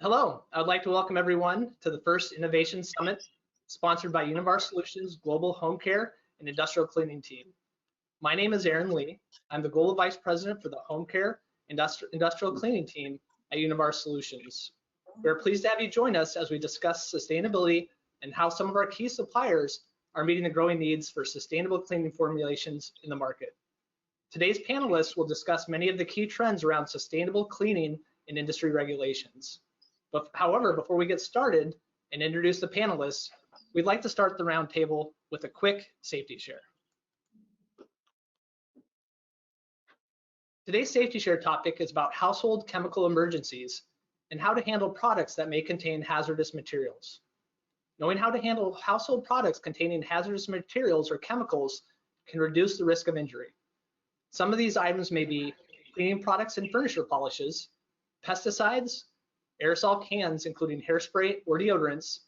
Hello, I would like to welcome everyone to the first Innovation Summit sponsored by Univar Solutions Global Home Care and Industrial Cleaning Team. My name is Aaron Lee. I'm the Global Vice President for the Home Care Industrial Cleaning Team at Univar Solutions. We're pleased to have you join us as we discuss sustainability and how some of our key suppliers are meeting the growing needs for sustainable cleaning formulations in the market. Today's panelists will discuss many of the key trends around sustainable cleaning and industry regulations. However, before we get started and introduce the panelists, we'd like to start the roundtable with a quick safety share. Today's safety share topic is about household chemical emergencies and how to handle products that may contain hazardous materials. Knowing how to handle household products containing hazardous materials or chemicals can reduce the risk of injury. Some of these items may be cleaning products and furniture polishes, pesticides, aerosol cans including hairspray or deodorants,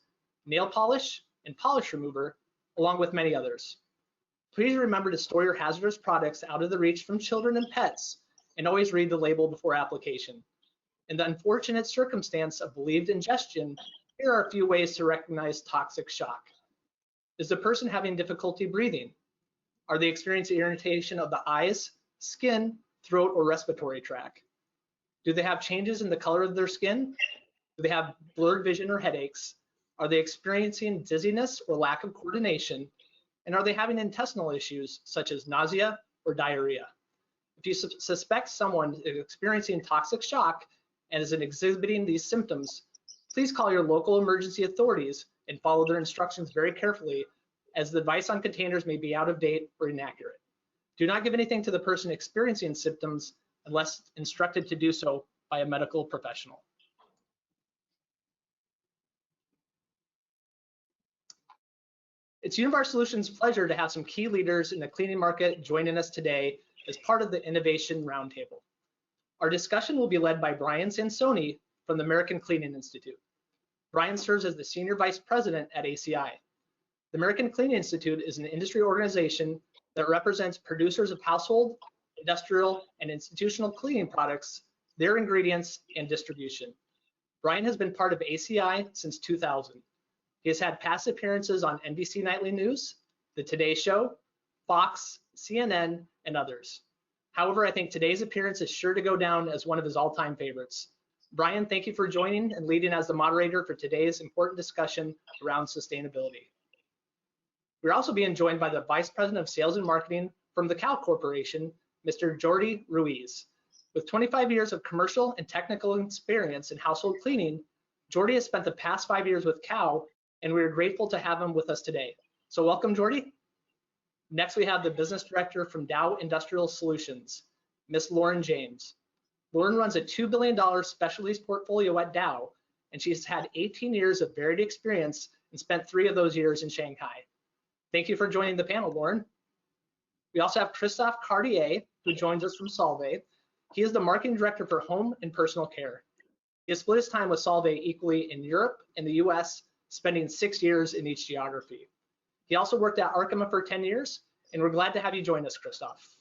nail polish and polish remover, along with many others. Please remember to store your hazardous products out of the reach from children and pets, and always read the label before application. In the unfortunate circumstance of believed ingestion, here are a few ways to recognize toxic shock. Is the person having difficulty breathing? Are they experiencing irritation of the eyes, skin, throat, or respiratory tract? Do they have changes in the color of their skin? Do they have blurred vision or headaches? Are they experiencing dizziness or lack of coordination? And are they having intestinal issues such as nausea or diarrhea? If you suspect someone is experiencing toxic shock and is exhibiting these symptoms, please call your local emergency authorities and follow their instructions very carefully, as the advice on containers may be out of date or inaccurate. Do not give anything to the person experiencing symptoms unless instructed to do so by a medical professional. It's Univar Solutions' pleasure to have some key leaders in the cleaning market joining us today as part of the Innovation Roundtable. Our discussion will be led by Brian Sansoni from the American Cleaning Institute. Brian serves as the Senior Vice President at ACI. The American Cleaning Institute is an industry organization that represents producers of household, industrial, and institutional cleaning products, their ingredients, and distribution. Brian has been part of ACI since 2000. He has had past appearances on NBC Nightly News, The Today Show, Fox, CNN, and others. However, I think today's appearance is sure to go down as one of his all-time favorites. Brian, thank you for joining and leading as the moderator for today's important discussion around sustainability. We're also being joined by the Vice President of Sales and Marketing from the Cal Corporation, Mr. Jordi Ruiz. With 25 years of commercial and technical experience in household cleaning, Jordi has spent the past 5 years with Cal, and we are grateful to have him with us today. So welcome, Jordi. Next, we have the Business Director from Dow Industrial Solutions, Ms. Lauren James. Lauren runs a $2 billion specialties portfolio at Dow, and she's had 18 years of varied experience and spent 3 of those years in Shanghai. Thank you for joining the panel, Lauren. We also have Christophe Cartier, who joins us from Solvay. He is the Marketing Director for Home and Personal Care. He has split his time with Solvay equally in Europe and the US, spending 6 years in each geography. He also worked at Arkema for 10 years, and we're glad to have you join us, Christophe.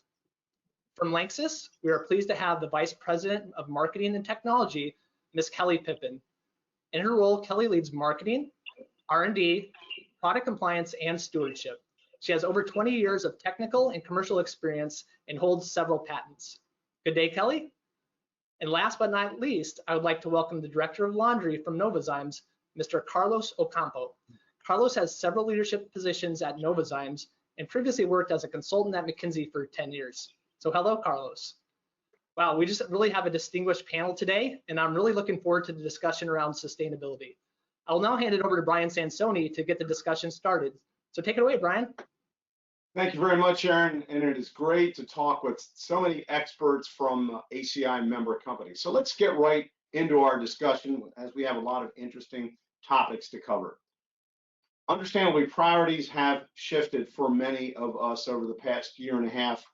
From Lanxess, we are pleased to have the Vice President of Marketing and Technology, Ms. Kelly Pippin. In her role, Kelly leads marketing, R&D, product compliance, and stewardship. She has over 20 years of technical and commercial experience and holds several patents. Good day, Kelly. And last but not least, I would like to welcome the Director of Laundry from Novozymes, Mr. Carlos Ocampo. Carlos has several leadership positions at Novozymes and previously worked as a consultant at McKinsey for 10 years. So hello, Carlos. Wow, we just really have a distinguished panel today, and I'm really looking forward to the discussion around sustainability. I will now hand it over to Brian Sansoni to get the discussion started. So take it away, Brian. Thank you very much, Aaron, and it is great to talk with so many experts from ACI member companies. So let's get right into our discussion, as we have a lot of interesting topics to cover. Understandably, priorities have shifted for many of us over the past year and a half,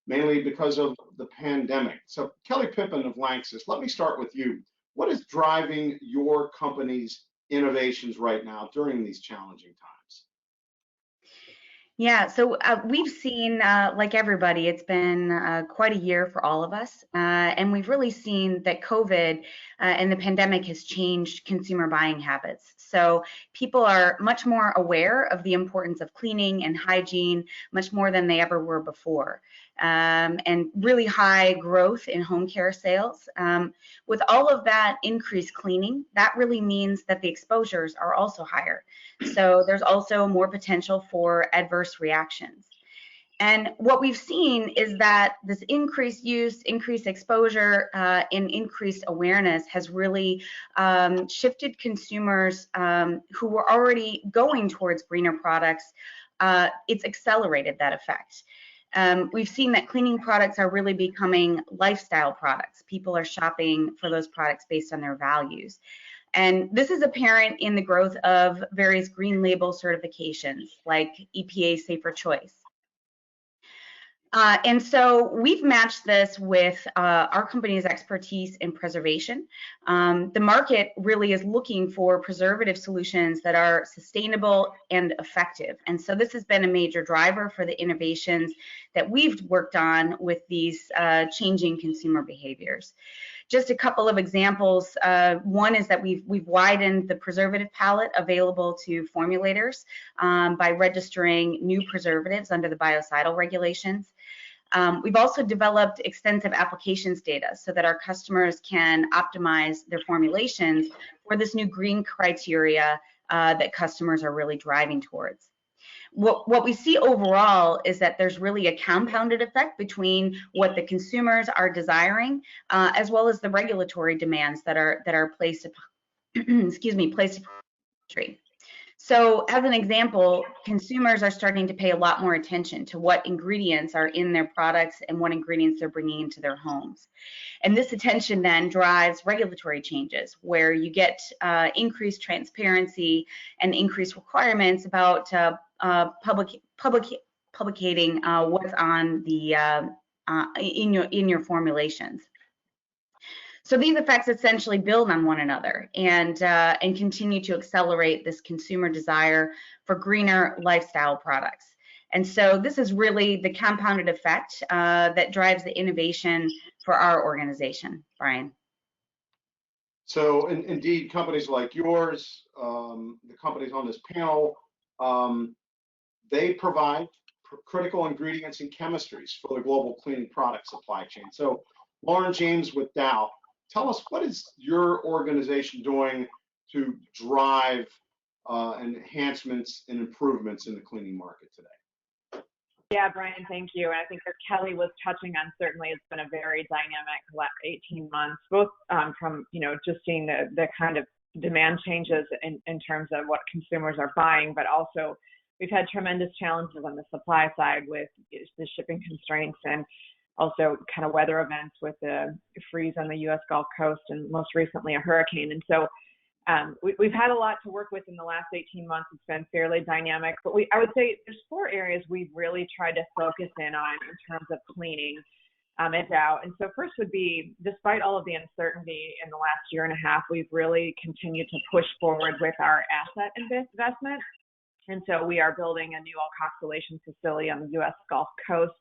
mainly because of the pandemic. So Kelly Pippin of Lanxess, let me start with you. What is driving your company's innovations right now during these challenging times? Yeah, so we've seen, like everybody, it's been quite a year for all of us. And we've really seen that COVID and the pandemic has changed consumer buying habits. So people are much more aware of the importance of cleaning and hygiene, much more than they ever were before. And really high growth in home care sales. With all of that increased cleaning, that really means that the exposures are also higher. So there's also more potential for adverse reactions. And what we've seen is that this increased use, increased exposure, and increased awareness has really shifted consumers who were already going towards greener products. It's accelerated that effect. We've seen that cleaning products are really becoming lifestyle products. People are shopping for those products based on their values. And this is apparent in the growth of various green label certifications like EPA Safer Choice. And so we've matched this with our company's expertise in preservation. The market really is looking for preservative solutions that are sustainable and effective. And so this has been a major driver for the innovations that we've worked on with these changing consumer behaviors. Just a couple of examples. One is that we've widened the preservative palette available to formulators by registering new preservatives under the biocidal regulations. We've also developed extensive applications data so that our customers can optimize their formulations for this new green criteria that customers are really driving towards. What we see overall is that there's really a compounded effect between what the consumers are desiring, as well as the regulatory demands that are placed upon, placed upon the industry. So as an example, consumers are starting to pay a lot more attention to what ingredients are in their products and what ingredients they're bringing into their homes. And this attention then drives regulatory changes where you get increased transparency and increased requirements about publicating what's on the in your formulations. So these effects essentially build on one another and continue to accelerate this consumer desire for greener lifestyle products. And so this is really the compounded effect that drives the innovation for our organization, Brian. So indeed, companies like yours, the companies on this panel, they provide critical ingredients and chemistries for the global cleaning product supply chain. So Lauren James with Dow, tell us, what is your organization doing to drive enhancements and improvements in the cleaning market today? Yeah, Brian, thank you. And I think that Kelly was touching on, certainly it's been a very dynamic 18 months, both from, just seeing the kind of demand changes in terms of what consumers are buying, but also we've had tremendous challenges on the supply side with the shipping constraints and also kind of weather events with the freeze on the U.S. Gulf Coast and most recently a hurricane. And so we've had a lot to work with in the last 18 months. It's been fairly dynamic, but I would say there's 4 areas we've really tried to focus in on in terms of cleaning at Dow. And so first would be, despite all of the uncertainty in the last year and a half, we've really continued to push forward with our asset investment. And so we are building a new alkoxylation facility on the U.S. Gulf Coast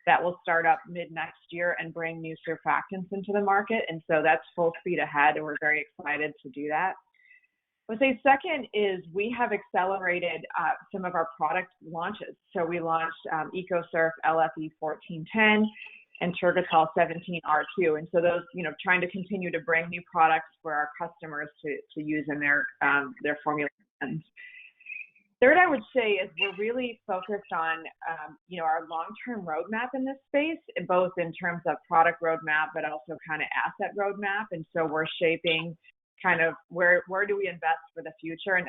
that will start up mid next year and bring new surfactants into the market. And so that's full speed ahead, and we're very excited to do that. I would say second is we have accelerated some of our product launches. So we launched EcoSurf LFE 1410 and Turgatol 17R2. And so those, trying to continue to bring new products for our customers to use in their formulations. Third, I would say is we're really focused on, our long-term roadmap in this space, both in terms of product roadmap, but also kind of asset roadmap. And so we're shaping kind of where do we invest for the future. And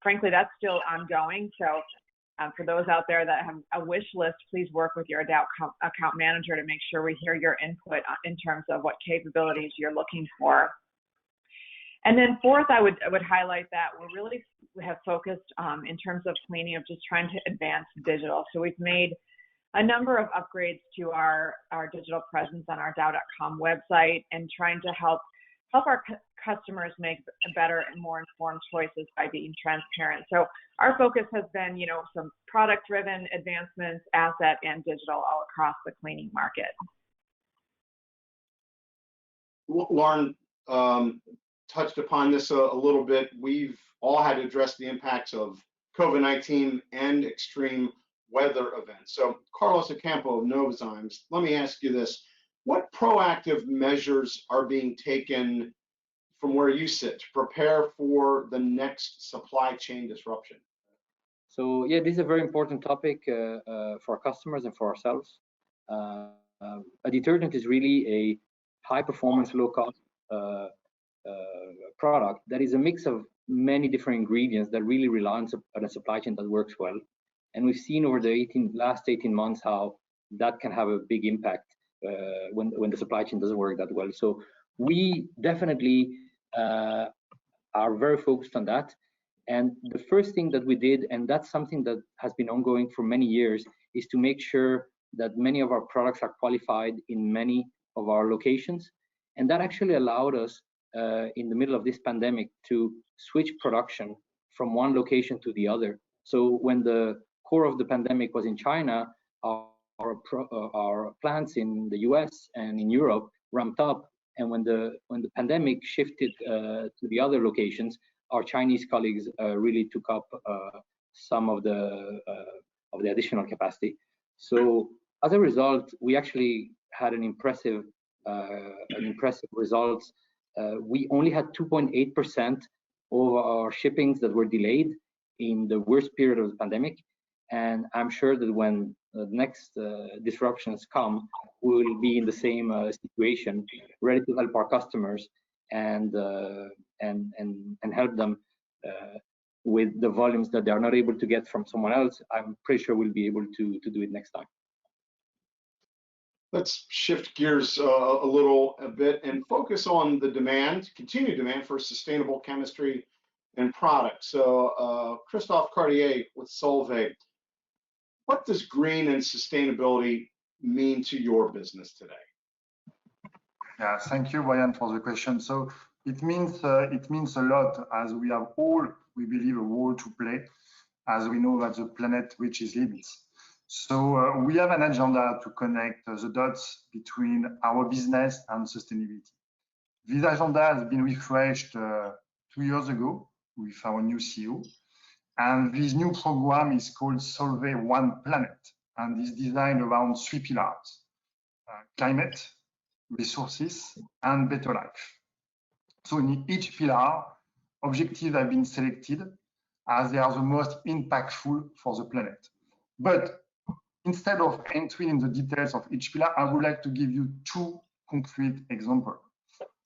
frankly, that's still ongoing. So for those out there that have a wish list, please work with your Dow account manager to make sure we hear your input in terms of what capabilities you're looking for. And then fourth, I would highlight that we have focused in terms of cleaning of just trying to advance digital. So we've made a number of upgrades to our digital presence on our Dow.com website and trying to help help our customers make better and more informed choices by being transparent. So our focus has been, some product-driven advancements, asset and digital all across the cleaning market. Lauren touched upon this a little bit. We've all had to address the impacts of COVID-19 and extreme weather events. So Carlos Ocampo of Novozymes, let me ask you this. What proactive measures are being taken from where you sit to prepare for the next supply chain disruption? So yeah, this is a very important topic for our customers and for ourselves. A detergent is really a high performance, low cost product that is a mix of many different ingredients that really rely on a supply chain that works well. And we've seen over the last 18 months how that can have a big impact when the supply chain doesn't work that well. So we definitely are very focused on that. And the first thing that we did, and that's something that has been ongoing for many years, is to make sure that many of our products are qualified in many of our locations. And that actually allowed us in the middle of this pandemic to switch production from one location to the other. So when the core of the pandemic was in China, our plants in the US and in Europe ramped up. And when the pandemic shifted to the other locations, our Chinese colleagues really took up some of the additional capacity. So as a result, we actually had an impressive results. We only had 2.8% of our shippings that were delayed in the worst period of the pandemic. And I'm sure that when the next disruptions come, we will be in the same situation, ready to help our customers and help them with the volumes that they are not able to get from someone else. I'm pretty sure we'll be able to do it next time. Let's shift gears a bit and focus on the continued demand for sustainable chemistry and products. So Christophe Cartier with Solvay, what does green and sustainability mean to your business today? Yeah, thank you, Brian, for the question. So it means a lot, as we have all, we believe, a role to play, as we know that the planet reaches limits. So we have an agenda to connect the dots between our business and sustainability. This agenda has been refreshed 2 years ago with our new CEO. And this new program is called Solvay One Planet and is designed around 3 pillars: climate, resources, and better life. So in each pillar, objectives have been selected as they are the most impactful for the planet. But instead of entering in the details of each pillar, I would like to give you 2 concrete examples.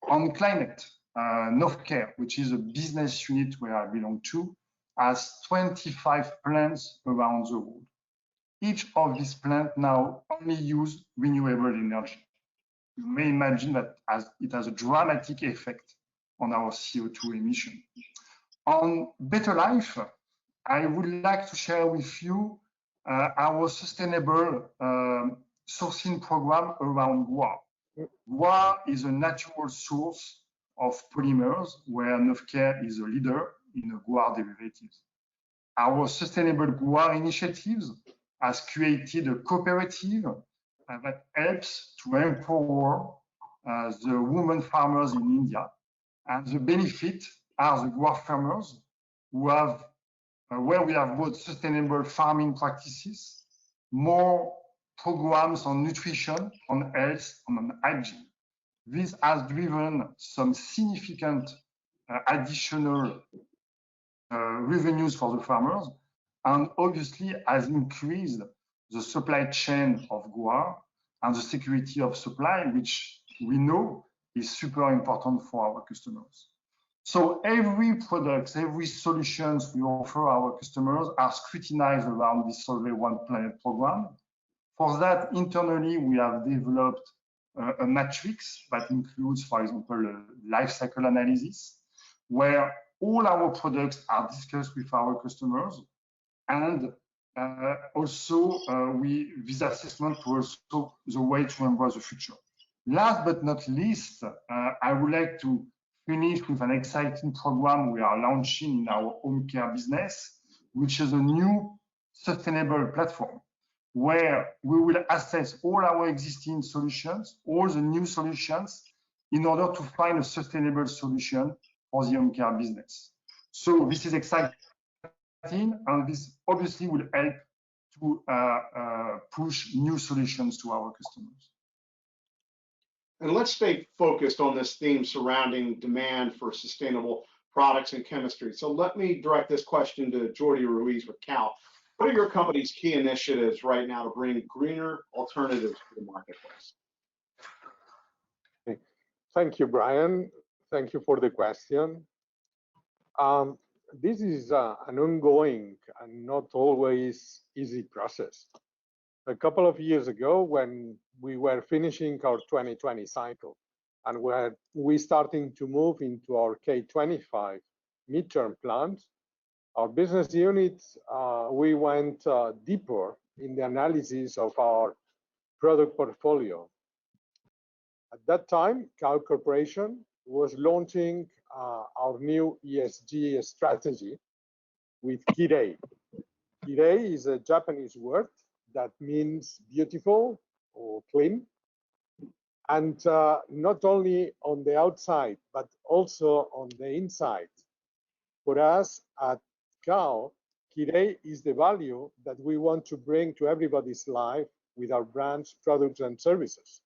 On climate, Novecare, which is a business unit where I belong to, has 25 plants around the world. Each of these plants now only use renewable energy. You may imagine that it has a dramatic effect on our CO2 emission. On better life, I would like to share with you our sustainable sourcing program around guar. Guar is a natural source of polymers where Novecare is a leader in guar derivatives. Our sustainable guar initiatives has created a cooperative that helps to empower the women farmers in India. And the benefit are the guar farmers who have where we have both sustainable farming practices, more programs on nutrition, on health, and on hygiene. This has driven some significant additional revenues for the farmers, and obviously has increased the supply chain of guar and the security of supply, which we know is super important for our customers. So every product, every solutions we offer our customers are scrutinized around this Solvay One Planet program. For that, internally, we have developed a matrix that includes, for example, a life cycle analysis, where all our products are discussed with our customers, and also this assessment was also the way to embrace the future. Last but not least, I would like to finished with an exciting program we are launching in our home care business, which is a new sustainable platform where we will assess all our existing solutions, all the new solutions, in order to find a sustainable solution for the home care business. So this is exciting, and this obviously will help to push new solutions to our customers. And let's stay focused on this theme surrounding demand for sustainable products and chemistry. So let me direct this question to Jordi Ruiz with Cal. What are your company's key initiatives right now to bring greener alternatives to the marketplace? Thank you, Brian. Thank you for the question. This is an ongoing and not always easy process. A couple of years ago, when we were finishing our 2020 cycle and we starting to move into our K25 midterm plans, our business units, we went deeper in the analysis of our product portfolio. At that time, Cal Corporation was launching our new ESG strategy with Kirei. Kirei is a Japanese word that means beautiful or clean. And not only on the outside, but also on the inside. For us at Cal, Kirei is the value that we want to bring to everybody's life with our brands, products, and services.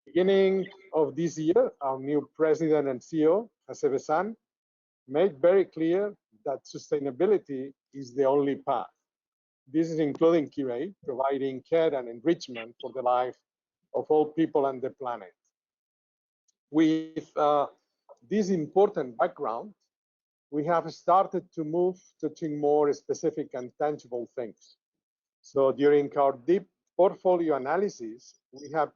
Beginning of this year, our new president and CEO, Hasebe-san, made very clear that sustainability is the only path. This is including Kirei, providing care and enrichment for the life of all people on the planet. With this important background, we have started to move touching more specific and tangible things. So during our deep portfolio analysis, we have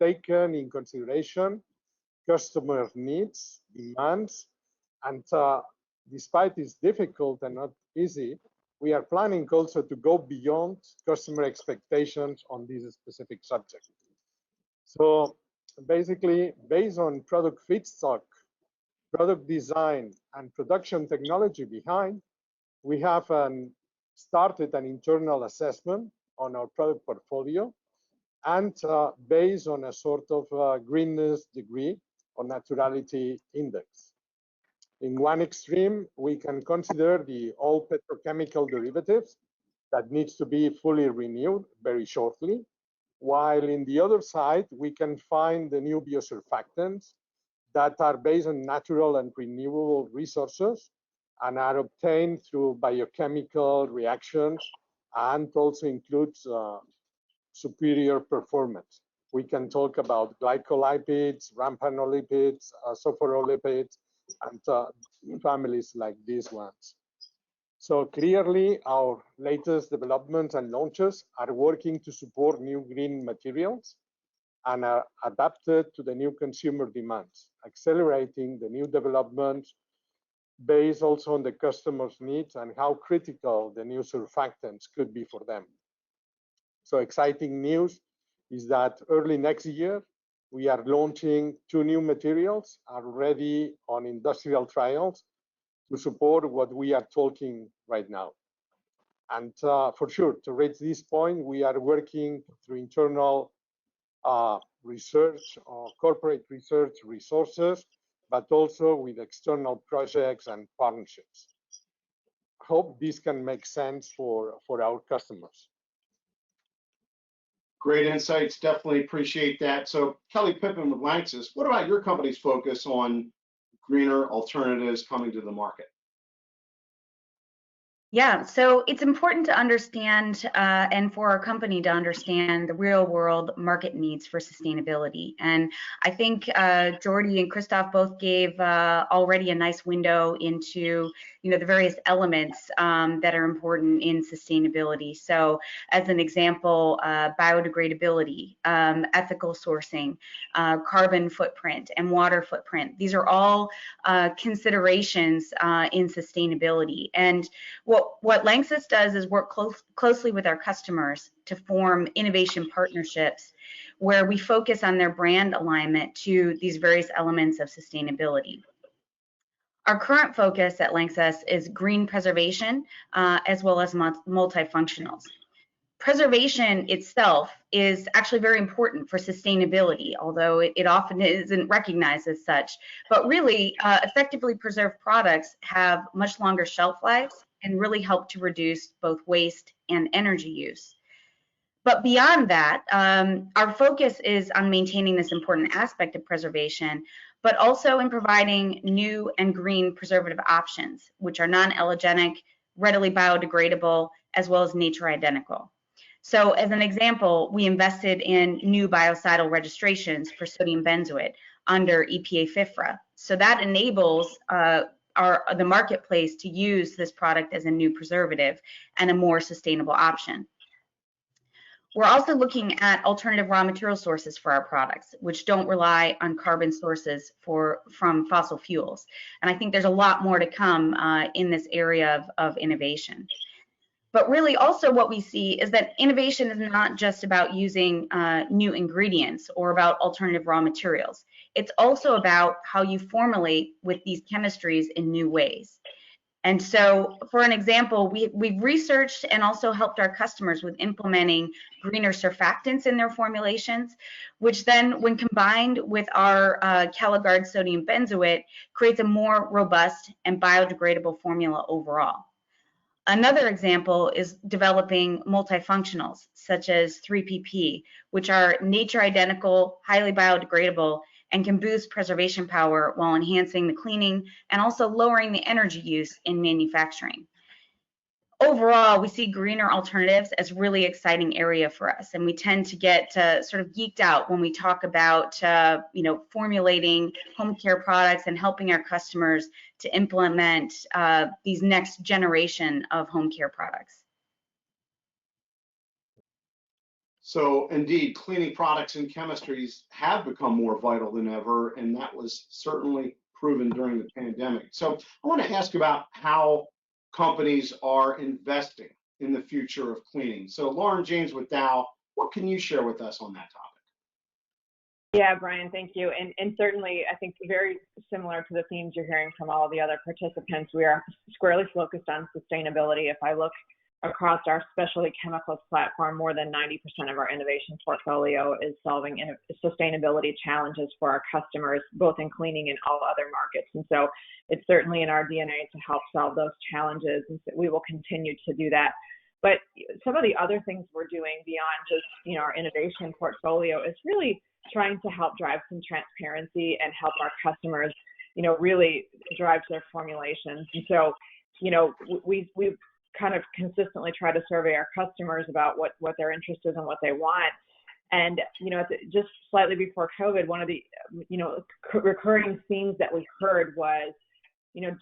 taken in consideration customer needs, demands, and despite it's difficult and not easy, we are planning also to go beyond customer expectations on this specific subject. So basically, based on product feedstock, product design, and production technology behind, we have started an internal assessment on our product portfolio, and based on a sort of greenness degree or naturality index. In one extreme, we can consider the all petrochemical derivatives that needs to be fully renewed very shortly, while in the other side, we can find the new biosurfactants that are based on natural and renewable resources and are obtained through biochemical reactions and also includes superior performance. We can talk about glycolipids, rampanolipids, sulforolipids, and families like these ones. So clearly, our latest developments and launches are working to support new green materials and are adapted to the new consumer demands, accelerating the new developments based also on the customer's needs and how critical the new surfactants could be for them. So exciting news is that early next year, we are launching 2 new materials already on industrial trials to support what we are talking right now. And for sure, to reach this point, we are working through internal research or corporate research resources, but also with external projects and partnerships. I hope this can make sense for our customers. Great insights, definitely appreciate that. So Kelly Pippin with Lanxess, what about your company's focus on greener alternatives coming to the market? Yeah, so it's important to understand and for our company to understand the real world market needs for sustainability. And I think Jordi and Christophe both gave already a nice window into the various elements that are important in sustainability. So as an example, biodegradability, ethical sourcing, carbon footprint, and water footprint. These are all considerations in sustainability. And what Lanxess does is work closely with our customers to form innovation partnerships where we focus on their brand alignment to these various elements of sustainability. Our current focus at Lanxess is green preservation, as well as multifunctionals. Preservation itself is actually very important for sustainability, although it often isn't recognized as such. But really, effectively preserved products have much longer shelf lives and really help to reduce both waste and energy use. But beyond that, our focus is on maintaining this important aspect of preservation, but also in providing new and green preservative options, which are non-allergenic, readily biodegradable, as well as nature identical. So as an example, we invested in new biocidal registrations for sodium benzoate under EPA FIFRA. So that enables the marketplace to use this product as a new preservative and a more sustainable option. We're also looking at alternative raw material sources for our products, which don't rely on carbon sources from fossil fuels. And I think there's a lot more to come in this area of innovation. But really also what we see is that innovation is not just about using new ingredients or about alternative raw materials. It's also about how you formulate with these chemistries in new ways. And so for an example, we've researched and also helped our customers with implementing greener surfactants in their formulations, which then when combined with our Caliguard sodium benzoate creates a more robust and biodegradable formula overall. Another example is developing multifunctionals such as 3PP, which are nature identical, highly biodegradable, and can boost preservation power while enhancing the cleaning and also lowering the energy use in manufacturing. Overall, we see greener alternatives as really exciting area for us, and we tend to get sort of geeked out when we talk about formulating home care products and helping our customers to implement these next generation of home care products. So indeed, cleaning products and chemistries have become more vital than ever, and that was certainly proven during the pandemic. So I want to ask about how companies are investing in the future of cleaning. So Lauren James with Dow, what can you share with us on that topic? Yeah, Brian, thank you. And certainly, I think very similar to the themes you're hearing from all the other participants, we are squarely focused on sustainability. If I look across our specialty chemicals platform, more than 90% of our innovation portfolio is solving sustainability challenges for our customers, both in cleaning and all other markets. And so it's certainly in our DNA to help solve those challenges, and so we will continue to do that. But some of the other things we're doing beyond just our innovation portfolio is really trying to help drive some transparency and help our customers really drive their formulations. And so we've kind of consistently try to survey our customers about what their interest is and what they want. And just slightly before COVID, one of the recurring themes that we heard was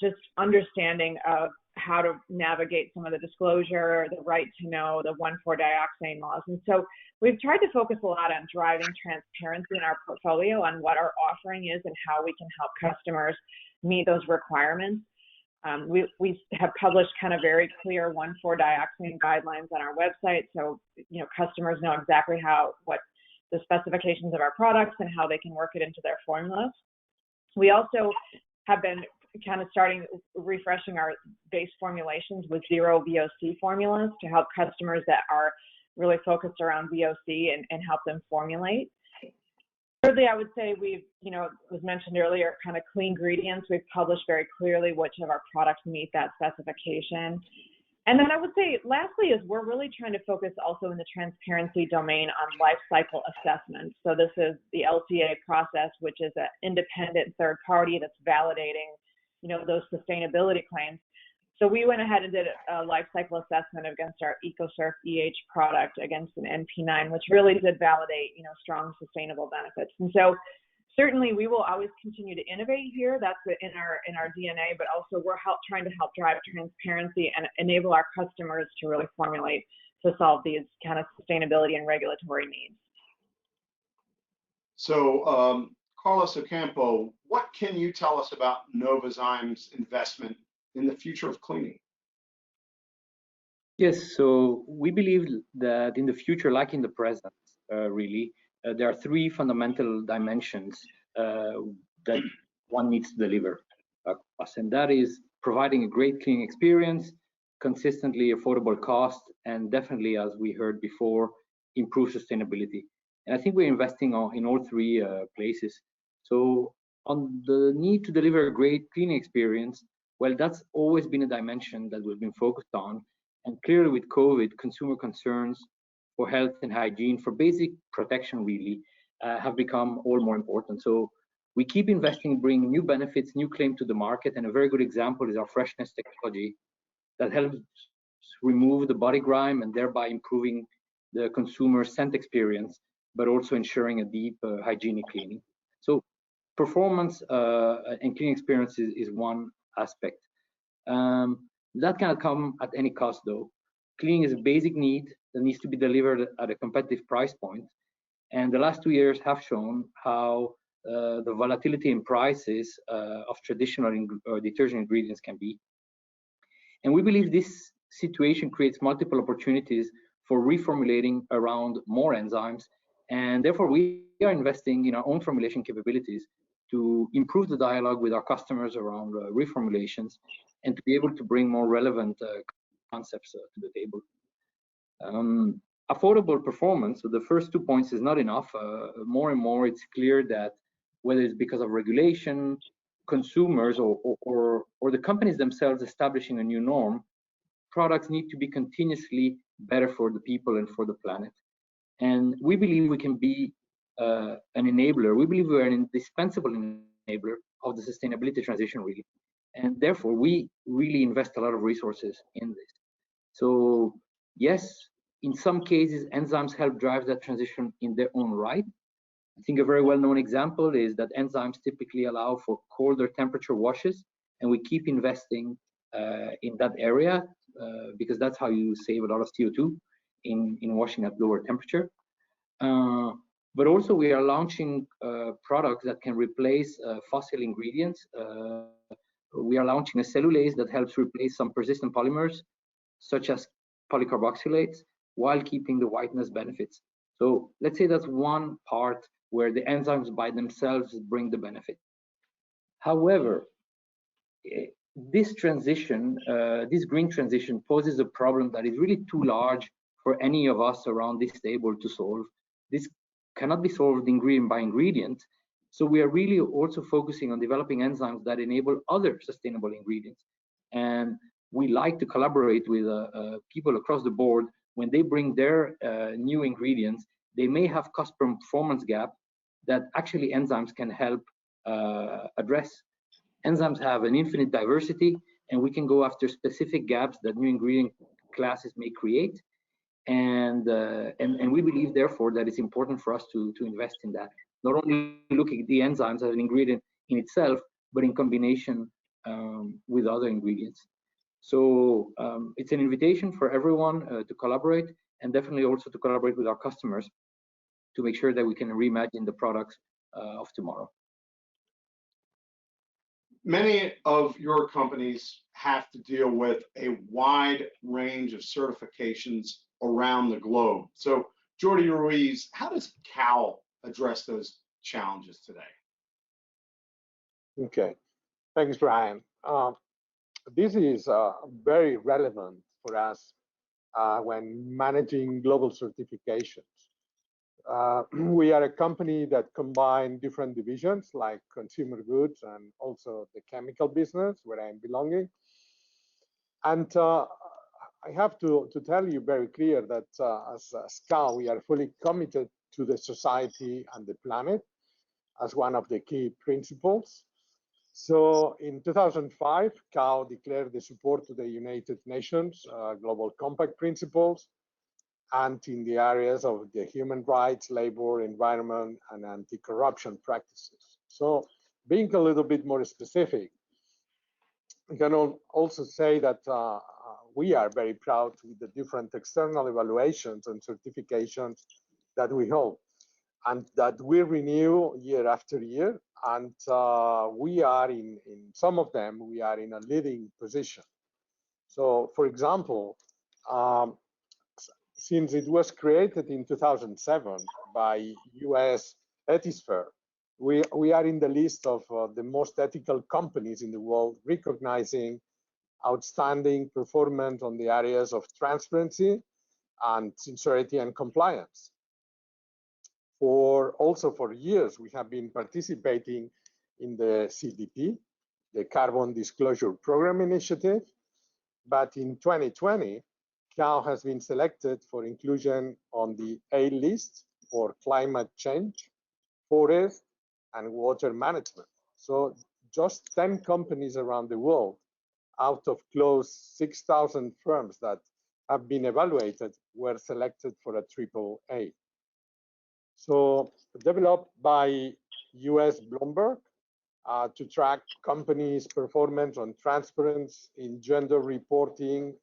just understanding of how to navigate some of the disclosure, the right to know, the 1,4-dioxane laws. And so we've tried to focus a lot on driving transparency in our portfolio on what our offering is and how we can help customers meet those requirements. We have published kind of very clear 1,4-dioxane guidelines on our website, so customers know exactly what the specifications of our products and how they can work it into their formulas. We also have been kind of refreshing our base formulations with zero VOC formulas to help customers that are really focused around VOC and help them formulate. Thirdly, I would say we've, was mentioned earlier, kind of clean ingredients. We've published very clearly which of our products meet that specification. And then I would say, lastly, is we're really trying to focus also in the transparency domain on life cycle assessment. So this is the LCA process, which is an independent third party that's validating, those sustainability claims. So we went ahead and did a life cycle assessment against our EcoSurf EH product against an NP9, which really did validate, strong sustainable benefits. And so certainly we will always continue to innovate here. That's in our DNA, but also we're trying to help drive transparency and enable our customers to really formulate to solve these kind of sustainability and regulatory needs. So Carlos Ocampo, what can you tell us about Novozymes' investment in the future of cleaning? Yes, so we believe that in the future, like in the present, really, there are three fundamental dimensions that one needs to deliver us, and that is providing a great cleaning experience, consistently affordable cost, and definitely, as we heard before, improve sustainability. And I think we're investing in all three places. So on the need to deliver a great cleaning experience, well, that's always been a dimension that we've been focused on. And clearly with COVID, consumer concerns for health and hygiene, for basic protection really, have become all more important. So we keep investing, bringing new benefits, new claim to the market. And a very good example is our freshness technology that helps remove the body grime and thereby improving the consumer scent experience, but also ensuring a deep hygienic cleaning. So performance and cleaning experience is one aspect. That cannot come at any cost though. Cleaning is a basic need that needs to be delivered at a competitive price point. And the last 2 years have shown how the volatility in prices of traditional detergent ingredients can be. And we believe this situation creates multiple opportunities for reformulating around more enzymes. And therefore, we are investing in our own formulation capabilities to improve the dialogue with our customers around reformulations and to be able to bring more relevant concepts to the table. Affordable performance, so the first 2 points is not enough. More and more, it's clear that whether it's because of regulation, consumers, or the companies themselves establishing a new norm, products need to be continuously better for the people and for the planet. And we believe we can be an enabler. We believe we are an indispensable enabler of the sustainability transition, really. And therefore, we really invest a lot of resources in this. So yes, in some cases, enzymes help drive that transition in their own right. I think a very well-known example is that enzymes typically allow for colder temperature washes, and we keep investing in that area because that's how you save a lot of CO2 in washing at lower temperature. But also we are launching products that can replace fossil ingredients. We are launching a cellulase that helps replace some persistent polymers, such as polycarboxylates, while keeping the whiteness benefits. So let's say that's one part where the enzymes by themselves bring the benefit. However, this transition, this green transition poses a problem that is really too large for any of us around this table to solve. This cannot be solved ingredient by ingredient. So we are really also focusing on developing enzymes that enable other sustainable ingredients. And we like to collaborate with people across the board. When they bring their new ingredients, they may have cost performance gap that actually enzymes can help address. Enzymes have an infinite diversity, and we can go after specific gaps that new ingredient classes may create. And we believe, therefore, that it's important for us to invest in that. Not only looking at the enzymes as an ingredient in itself, but in combination with other ingredients. So it's an invitation for everyone to collaborate, and definitely also to collaborate with our customers to make sure that we can reimagine the products of tomorrow. Many of your companies have to deal with a wide range of certifications around the globe. So, Jordi Ruiz, how does Cal address those challenges today? Okay, thanks, Brian. This is very relevant for us when managing global certifications. We are a company that combines different divisions like consumer goods and also the chemical business where I'm belonging. And I have to tell you very clear that as Cal, we are fully committed to the society and the planet as one of the key principles. So in 2005, Cal declared the support to the United Nations Global Compact principles, and in the areas of the human rights, labor, environment, and anti-corruption practices. So being a little bit more specific, I can also say that we are very proud with the different external evaluations and certifications that we hold, and that we renew year after year. And we are in some of them, we are in a leading position. So for example, since it was created in 2007 by US Ethisphere, we are in the list of the most ethical companies in the world, recognizing outstanding performance on the areas of transparency and sincerity and compliance. Also for years, we have been participating in the CDP, the Carbon Disclosure Program Initiative, but in 2020, Kao has been selected for inclusion on the A list for climate change, forest, and water management. So just 10 companies around the world out of close 6,000 firms that have been evaluated were selected for a AAA. So developed by US Bloomberg to track companies' performance on transparency in gender reporting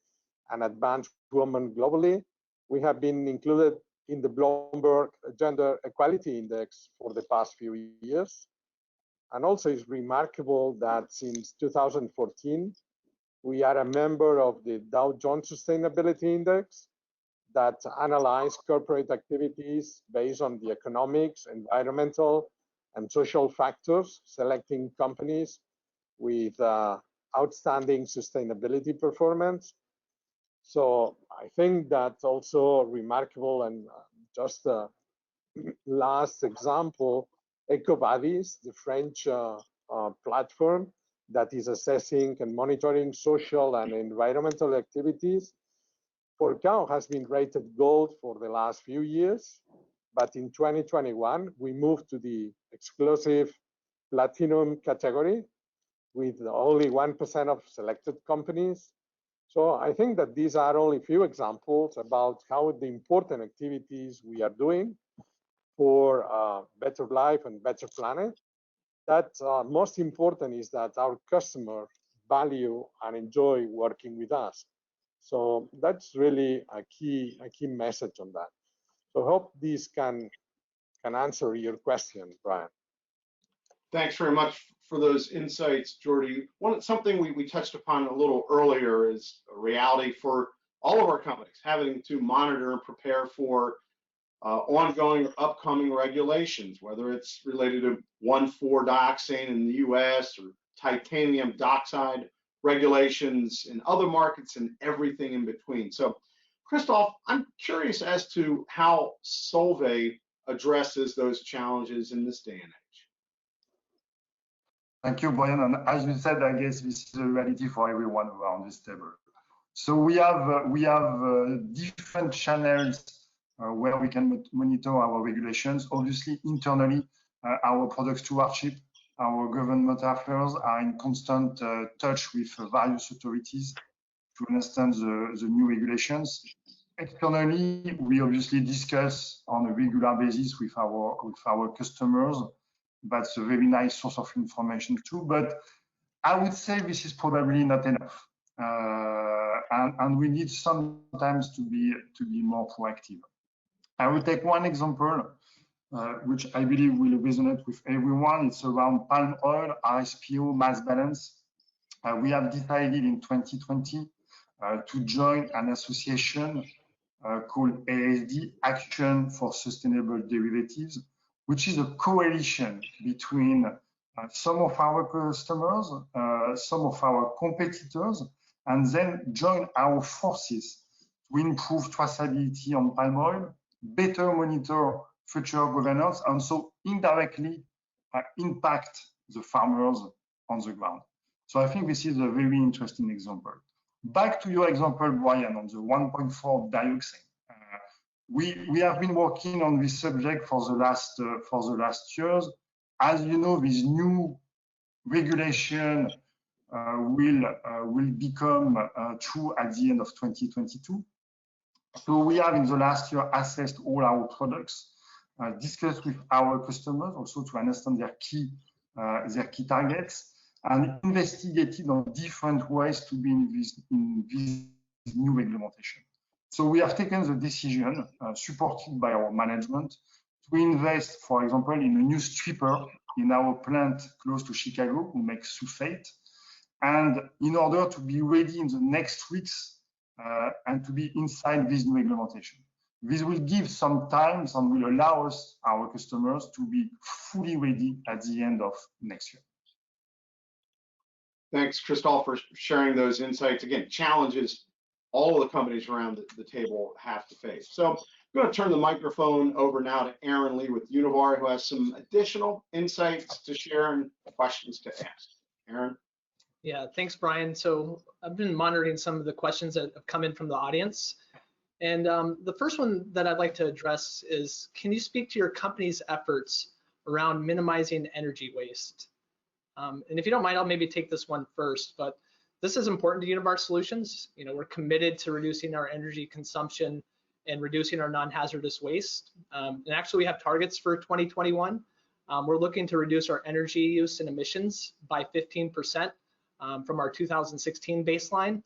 and advanced women globally, we have been included in the Bloomberg Gender Equality Index for the past few years. And also it's remarkable that since 2014, we are a member of the Dow Jones Sustainability Index that analyze corporate activities based on the economics, environmental, and social factors, selecting companies with outstanding sustainability performance. So I think that's also remarkable. And just a last example, EcoVadis, the French platform that is assessing and monitoring social and environmental activities, for Kao has been rated gold for the last few years. But in 2021, we moved to the exclusive platinum category with only 1% of selected companies. So I think that these are only a few examples about how the important activities we are doing for a better life and better planet. That most important is that our customers value and enjoy working with us. So that's really a key message on that. So I hope this can answer your question, Brian. Thanks very much for those insights, Jordi. Something we touched upon a little earlier is a reality for all of our companies having to monitor and prepare for ongoing or upcoming regulations, whether it's related to 1,4-dioxane in the US or titanium dioxide regulations in other markets and everything in between. So, Christophe, I'm curious as to how Solvay addresses those challenges in this day and age. Thank you, Brian. And as you said, I guess this is a reality for everyone around this table. So we have different channels where we can monitor our regulations. Obviously, internally, our product stewardship, our government affairs are in constant touch with various authorities to understand the new regulations. Externally, we obviously discuss on a regular basis with our customers. That's a very nice source of information too. But I would say this is probably not enough, and we need sometimes to be more proactive. I will take one example, which I believe will resonate with everyone. It's around palm oil, RSPO, mass balance. We have decided in 2020 to join an association called ASD, Action for Sustainable Derivatives, which is a coalition between some of our customers, some of our competitors, and then join our forces to improve traceability on palm oil, better monitor future governance, and so indirectly impact the farmers on the ground. So I think this is a very interesting example. Back to your example, Brian, on the 1.4 dioxane. We have been working on this subject for the last years. As you know, this new regulation will become true at the end of 2022. So we have in the last year assessed all our products, discussed with our customers also to understand their key targets, and investigated on different ways to be in this new reglementation. So we have taken the decision, supported by our management, to invest, for example, in a new stripper in our plant close to Chicago, who makes sulfate. And in order to be ready in the next weeks and to be inside this new réglementation. This will give some time and will allow us, our customers, to be fully ready at the end of next year. Thanks, Christophe, for sharing those insights. Again, challenges all of the companies around the table have to face. So I'm going to turn the microphone over now to Aaron Lee with Univar, who has some additional insights to share and questions to ask. Aaron? Yeah, thanks, Brian. So I've been monitoring some of the questions that have come in from the audience. And the first one that I'd like to address is, can you speak to your company's efforts around minimizing energy waste? And if you don't mind, I'll maybe take this one first, but this is important to Univar Solutions. You know, we're committed to reducing our energy consumption and reducing our non-hazardous waste. And actually we have targets for 2021. We're looking to reduce our energy use and emissions by 15% from our 2016 baseline,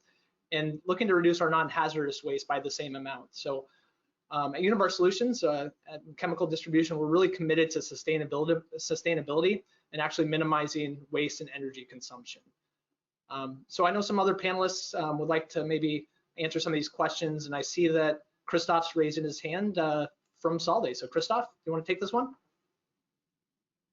and looking to reduce our non-hazardous waste by the same amount. So at Univar Solutions, at chemical distribution, we're really committed to sustainability and actually minimizing waste and energy consumption. So I know some other panelists would like to maybe answer some of these questions, and I see that Christophe's raising his hand from Solvay. So Christophe, you want to take this one?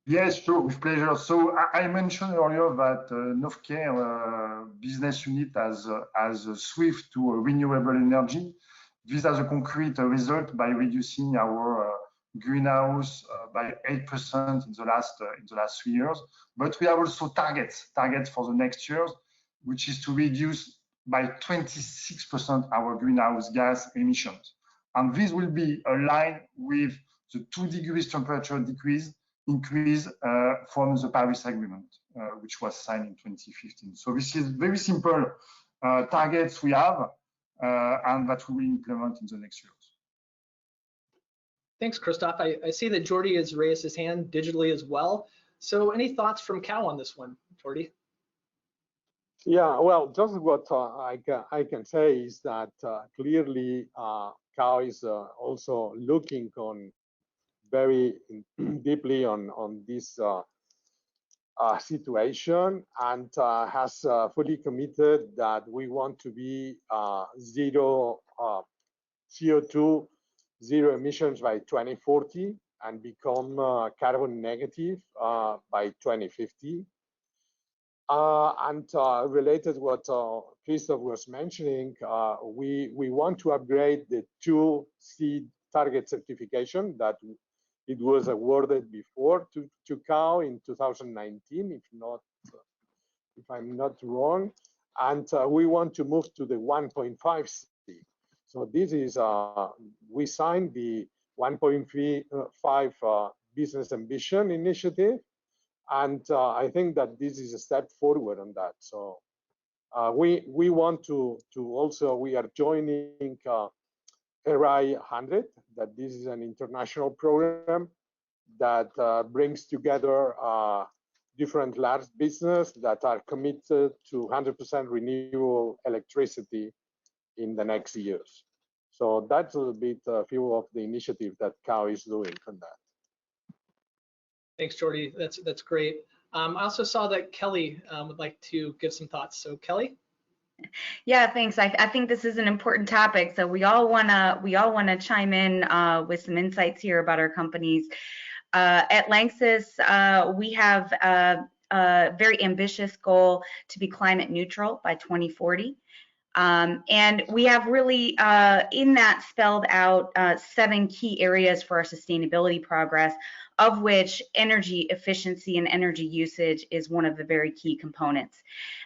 Yes, sure, with pleasure. So I mentioned earlier that Novecare business unit has switched to renewable energy. This has a concrete result by reducing our greenhouse by 8% in the last 3 years. But we have also targets for the next years, which is to reduce by 26% our greenhouse gas emissions. And this will be aligned with the 2 degrees temperature increase from the Paris Agreement, which was signed in 2015. So this is very simple targets we have and that we will implement in the next years. Thanks, Christophe. I see that Jordi has raised his hand digitally as well. So any thoughts from Cal on this one, Jordi? Yeah, well, just what I can say is that clearly Cal is also looking on very deeply on this situation, and has fully committed that we want to be zero CO2, zero emissions by 2040 and become carbon negative by 2050. And related what Christophe was mentioning, we want to upgrade the 2C target certification that it was awarded before to Cal in 2019, if I'm not wrong, and we want to move to the 1.5C. So this is we signed the 1.5 business ambition initiative, and I think that this is a step forward on that. So we want to also, we are joining RI 100, that this is an international program that brings together different large business that are committed to 100% renewable electricity in the next years. So that's a bit a few of the initiatives that Cal is doing on that. Thanks, Jordi. That's great. I also saw that Kelly would like to give some thoughts. So Kelly? Yeah, thanks. I think this is an important topic. So we all wanna chime in with some insights here about our companies. At Lanxess, we have a very ambitious goal to be climate neutral by 2040. And we have really in that spelled out 7 key areas for our sustainability progress, of which energy efficiency and energy usage is one of the very key components.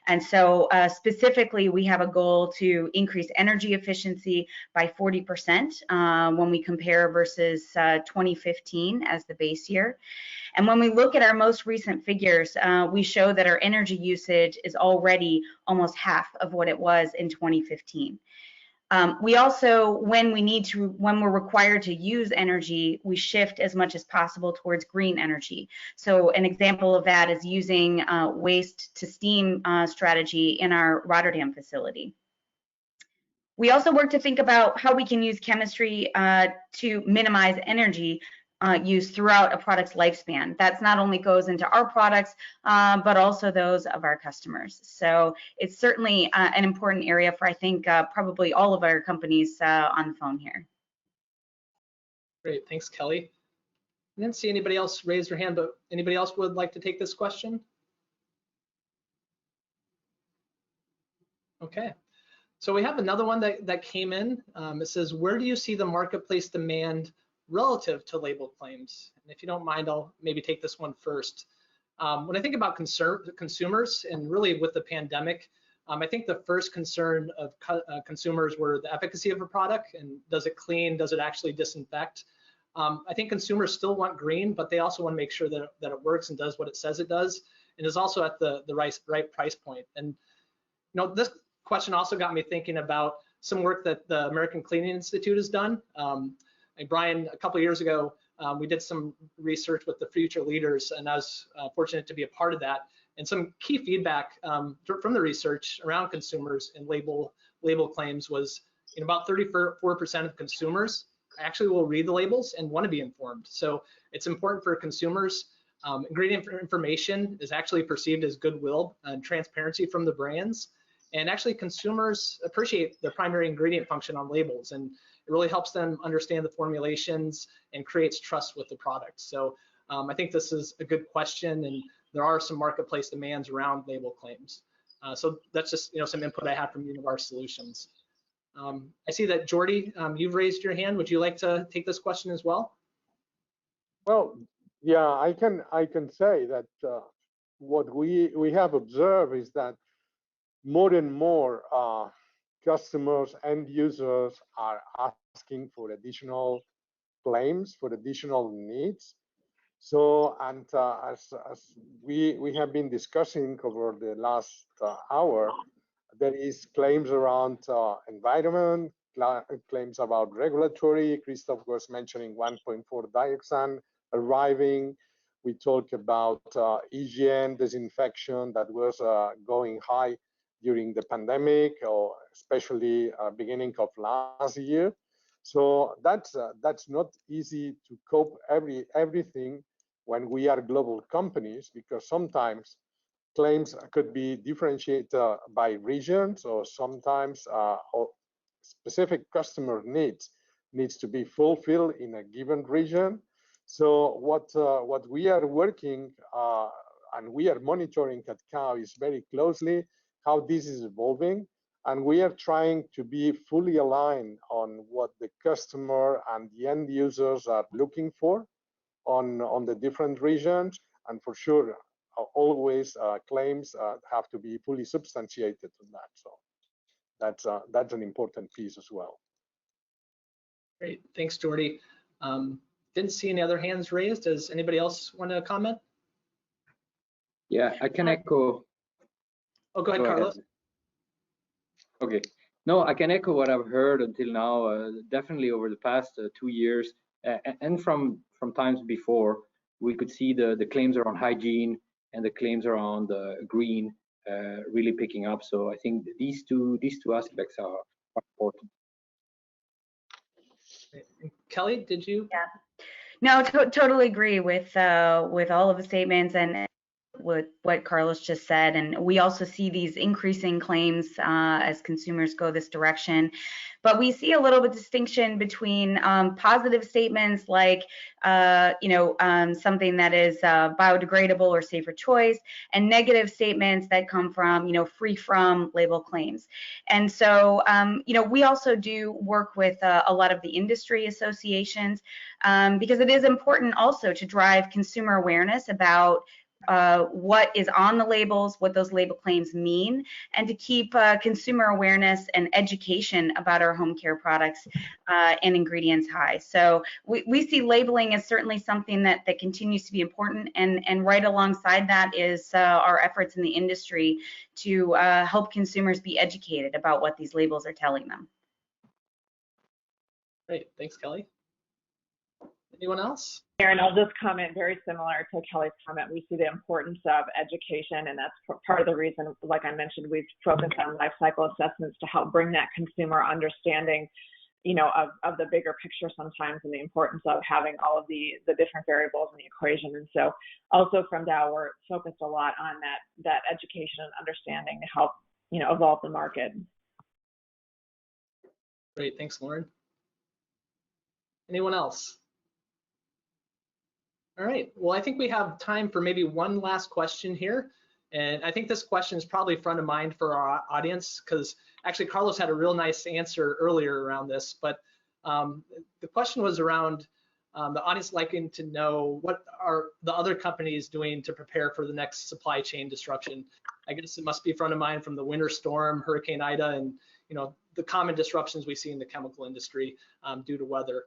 And so specifically, we have a goal to increase energy efficiency by 40% when we compare versus 2015 as the base year. And when we look at our most recent figures, we show that our energy usage is already almost half of what it was in 2015. We also, when we're required to use energy, we shift as much as possible towards green energy. So an example of that is using waste to steam strategy in our Rotterdam facility. We also work to think about how we can use chemistry to minimize energy use throughout a product's lifespan. That's not only goes into our products, but also those of our customers. So it's certainly an important area for, I think, probably all of our companies on the phone here. Great, thanks, Kelly. I didn't see anybody else raise their hand, but anybody else would like to take this question? Okay, so we have another one that came in. It says, where do you see the marketplace demand relative to label claims? And if you don't mind, I'll maybe take this one first. When I think about consumers, and really with the pandemic, I think the first concern of consumers were the efficacy of a product, and does it clean, does it actually disinfect? I think consumers still want green, but they also want to make sure that it works and does what it says it does, and is also at the right price point. And this question also got me thinking about some work that the American Cleaning Institute has done. Brian, a couple of years ago, we did some research with the future leaders, and I was fortunate to be a part of that. And some key feedback from the research around consumers and label claims was about 34% of consumers actually will read the labels and want to be informed. So it's important for consumers. Ingredient information is actually perceived as goodwill and transparency from the brands. And actually consumers appreciate the primary ingredient function on labels, and it really helps them understand the formulations and creates trust with the product. So I think this is a good question, and there are some marketplace demands around label claims. So that's just some input I have from Univar Solutions. I see that Jordy, you've raised your hand. Would you like to take this question as well? Well, yeah, I can say that what we have observed is that more and more customers and users are asking for additional claims, for additional needs. So, and as we have been discussing over the last hour, there is claims around environment, claims about regulatory. Christoph was mentioning 1.4 dioxane arriving. We talked about hygiene, disinfection that was going high during the pandemic, or especially beginning of last year. So that's not easy to cope everything when we are global companies, because sometimes claims could be differentiated by regions, or sometimes or specific customer needs to be fulfilled in a given region. So what we are working and we are monitoring at COW is very closely how this is evolving, and we are trying to be fully aligned on what the customer and the end users are looking for on the different regions. And for sure, always claims have to be fully substantiated on that. So that's an important piece as well. Great, thanks, Jordy. Didn't see any other hands raised. Does anybody else want to comment? Yeah, I can echo. Oh, go ahead, Carlos. Okay. No, I can echo what I've heard until now. Definitely over the past 2 years, and from times before, we could see the claims around hygiene and the claims around green really picking up. So I think these two aspects are important. Kelly, did you? Yeah. No, totally agree with all of the statements and with what Carlos just said. And we also see these increasing claims as consumers go this direction. But we see a little bit of distinction between positive statements like, something that is biodegradable or safer choice, and negative statements that come from, free from label claims. And so, we also do work with a lot of the industry associations because it is important also to drive consumer awareness about what is on the labels, what those label claims mean, and to keep consumer awareness and education about our home care products and ingredients high. So we see labeling as certainly something that continues to be important, and right alongside that is our efforts in the industry to help consumers be educated about what these labels are telling them. Great, thanks, Kelly. Anyone else? Aaron, I'll just comment very similar to Kelly's comment. We see the importance of education, and that's part of the reason, like I mentioned, we've focused on life cycle assessments to help bring that consumer understanding, of the bigger picture sometimes, and the importance of having all of the different variables in the equation. And so also from Dow, we're focused a lot on that education and understanding to help, evolve the market. Great, thanks, Lauren. Anyone else? All right, well, I think we have time for maybe one last question here. And I think this question is probably front of mind for our audience, because actually Carlos had a real nice answer earlier around this, but the question was around the audience liking to know what are the other companies doing to prepare for the next supply chain disruption. I guess it must be front of mind from the winter storm, Hurricane Ida, and the common disruptions we see in the chemical industry due to weather.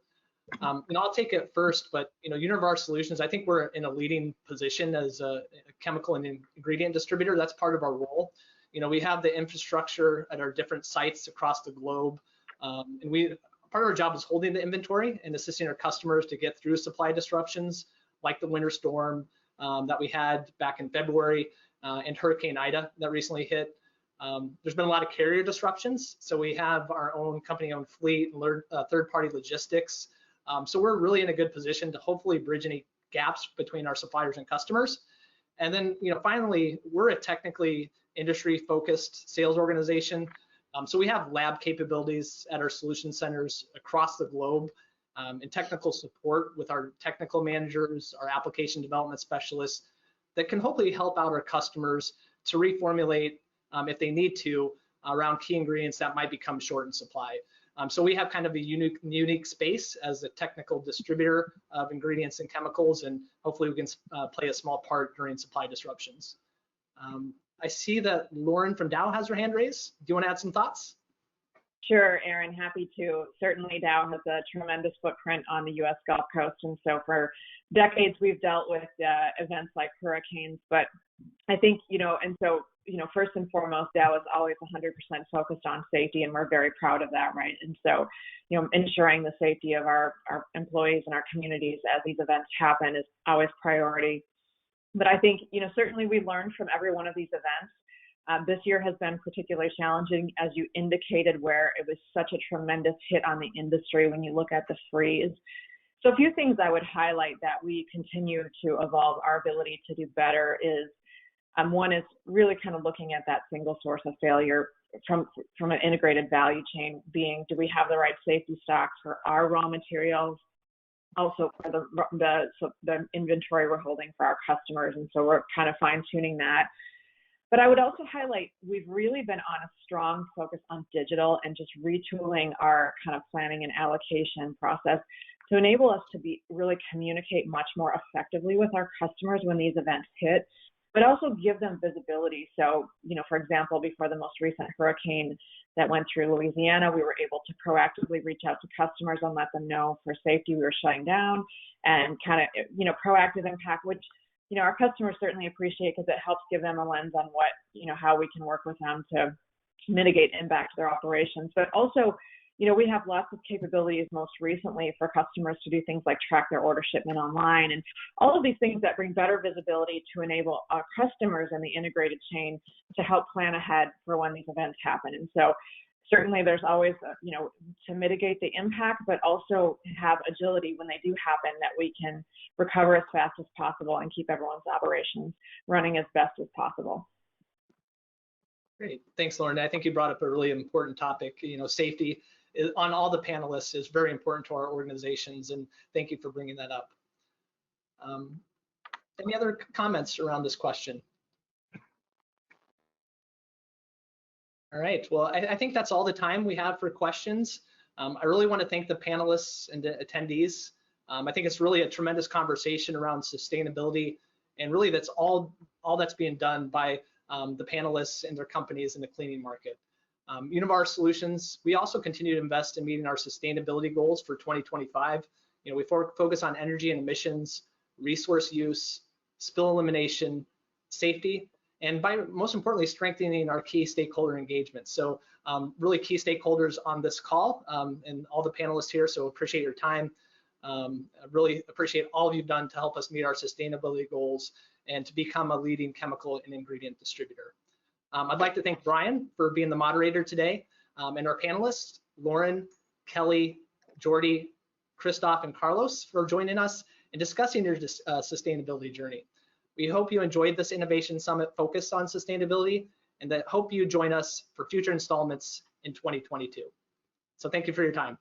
And I'll take it first, but Univar Solutions, I think we're in a leading position as a chemical and ingredient distributor. That's part of our role. We have the infrastructure at our different sites across the globe, and part of our job is holding the inventory and assisting our customers to get through supply disruptions like the winter storm that we had back in February and Hurricane Ida that recently hit. There's been a lot of carrier disruptions, so we have our own company-owned fleet and third-party logistics. So we're really in a good position to hopefully bridge any gaps between our suppliers and customers. And then, finally, we're a technically industry-focused sales organization. So we have lab capabilities at our solution centers across the globe and technical support with our technical managers, our application development specialists that can hopefully help out our customers to reformulate if they need to around key ingredients that might become short in supply. So we have kind of a unique space as a technical distributor of ingredients and chemicals, and hopefully we can play a small part during supply disruptions. I see that Lauren from Dow has her hand raised. Do you want to add some thoughts? Sure, Aaron, happy to. Certainly Dow has a tremendous footprint on the U.S. Gulf Coast, and so for decades we've dealt with events like hurricanes, but I think, first and foremost, Dow is always 100% focused on safety, and we're very proud of that, right? And so, ensuring the safety of our employees and our communities as these events happen is always priority. But I think, certainly we learned from every one of these events. This year has been particularly challenging, as you indicated, where it was such a tremendous hit on the industry when you look at the freeze. So a few things I would highlight that we continue to evolve our ability to do better is, one is really kind of looking at that single source of failure from an integrated value chain, being, do we have the right safety stocks for our raw materials, also for the inventory we're holding for our customers, and so we're kind of fine-tuning that. But I would also highlight, we've really been on a strong focus on digital and just retooling our kind of planning and allocation process to enable us to really communicate much more effectively with our customers when these events hit, but also give them visibility. So, for example, before the most recent hurricane that went through Louisiana, we were able to proactively reach out to customers and let them know for safety we were shutting down, and kind of, proactive impact, which, our customers certainly appreciate, because it helps give them a lens on what, how we can work with them to mitigate impact to their operations. But also, we have lots of capabilities most recently for customers to do things like track their order shipment online, and all of these things that bring better visibility to enable our customers in the integrated chain to help plan ahead for when these events happen. And so certainly there's always, to mitigate the impact, but also have agility when they do happen, that we can recover as fast as possible and keep everyone's operations running as best as possible. Great, thanks, Lauren. I think you brought up a really important topic. Safety on all the panelists is very important to our organizations, and thank you for bringing that up. Any other comments around this question? All right, well, I think that's all the time we have for questions. I really want to thank the panelists and the attendees. I think it's really a tremendous conversation around sustainability, and really that's all that's being done by the panelists and their companies in the cleaning market. Univar Solutions, we also continue to invest in meeting our sustainability goals for 2025. We focus on energy and emissions, resource use, spill elimination, safety, and most importantly, strengthening our key stakeholder engagement. So really key stakeholders on this call and all the panelists here, so appreciate your time. I really appreciate all you've done to help us meet our sustainability goals and to become a leading chemical and ingredient distributor. I'd like to thank Brian for being the moderator today, and our panelists, Lauren, Kelly, Jordy, Christoph, and Carlos for joining us and discussing your sustainability journey. We hope you enjoyed this Innovation Summit focused on sustainability, and that hope you join us for future installments in 2022. So thank you for your time.